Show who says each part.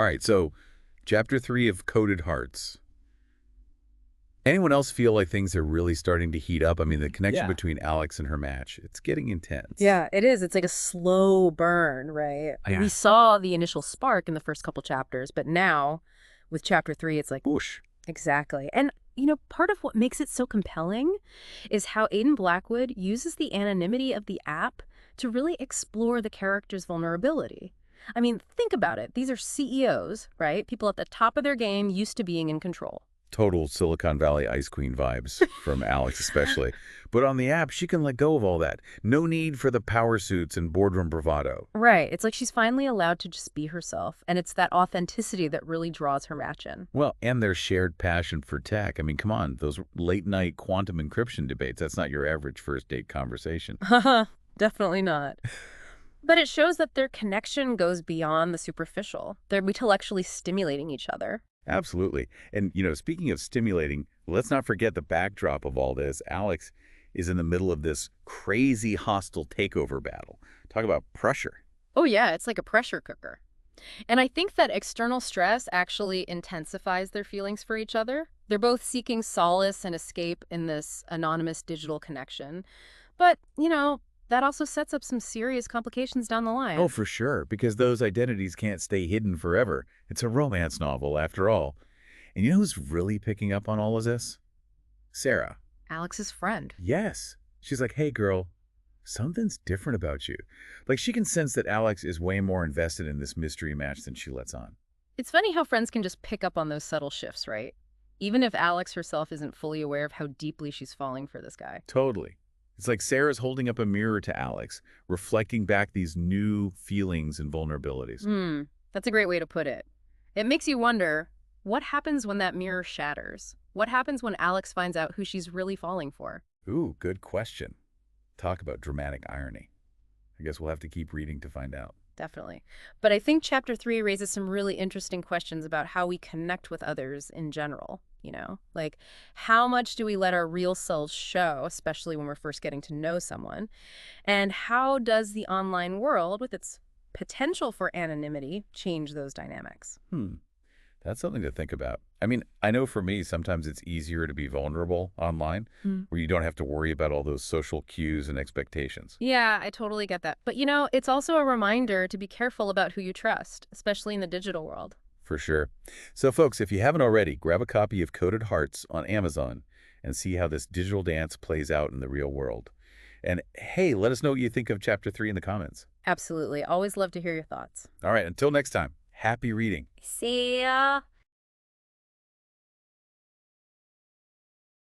Speaker 1: All right, so chapter 3 of Coded Hearts. Anyone else feel like things are really starting to heat up? I mean, the connection
Speaker 2: Yeah.
Speaker 1: between Alex and her match, it's getting intense.
Speaker 3: Yeah, it is. It's like a slow burn, right? We
Speaker 1: Yeah.
Speaker 3: saw the initial spark in the first couple chapters, but now with chapter 3, it's like,
Speaker 1: Whoosh.
Speaker 3: exactly. And, part of what makes it so compelling is how Aiden Blackwood uses the anonymity of the app to really explore the character's vulnerability. I mean, think about it. These are CEOs, right? People at the top of their game used to being in control.
Speaker 1: Total Silicon Valley Ice Queen vibes from Alex especially. But on the app, she can let go of all that. No need for the power suits and boardroom bravado.
Speaker 3: Right. It's like she's finally allowed to just be herself. And it's that authenticity that really draws her match in.
Speaker 1: Well, and their shared passion for tech. I mean, come on, those late-night quantum encryption debates, that's not your average first-date conversation.
Speaker 3: Haha, definitely not. But it shows that their connection goes beyond the superficial. They're intellectually stimulating each other.
Speaker 1: Absolutely. And, speaking of stimulating, let's not forget the backdrop of all this. Alex is in the middle of this crazy hostile takeover battle. Talk about pressure.
Speaker 3: Oh yeah, it's like a pressure cooker. And I think that external stress actually intensifies their feelings for each other. They're both seeking solace and escape in this anonymous digital connection. But, that also sets up some serious complications down the line.
Speaker 1: Oh, for sure, because those identities can't stay hidden forever. It's a romance novel, after all. And you know who's really picking up on all of this? Sarah.
Speaker 3: Alex's friend.
Speaker 1: Yes. She's like, hey, girl, something's different about you. Like, she can sense that Alex is way more invested in this mystery match than she lets on.
Speaker 3: It's funny how friends can just pick up on those subtle shifts, right? Even if Alex herself isn't fully aware of how deeply she's falling for this guy.
Speaker 1: Totally. It's like Sarah's holding up a mirror to Alex, reflecting back these new feelings and vulnerabilities.
Speaker 3: That's a great way to put it. It makes you wonder, what happens when that mirror shatters? What happens when Alex finds out who she's really falling for?
Speaker 1: Ooh, good question. Talk about dramatic irony. I guess we'll have to keep reading to find out.
Speaker 3: Definitely. But I think chapter 3 raises some really interesting questions about how we connect with others in general, Like, how much do we let our real selves show, especially when we're first getting to know someone? And how does the online world, with its potential for anonymity, change those dynamics?
Speaker 1: That's something to think about. I mean, I know for me, sometimes it's easier to be vulnerable online, where you don't have to worry about all those social cues and expectations.
Speaker 3: Yeah, I totally get that. But, it's also a reminder to be careful about who you trust, especially in the digital world.
Speaker 1: For sure. So, folks, if you haven't already, grab a copy of Coded Hearts on Amazon and see how this digital dance plays out in the real world. And, hey, let us know what you think of Chapter 3 in the comments.
Speaker 3: Absolutely. Always love to hear your thoughts.
Speaker 1: All right, until next time, happy reading.
Speaker 3: See ya.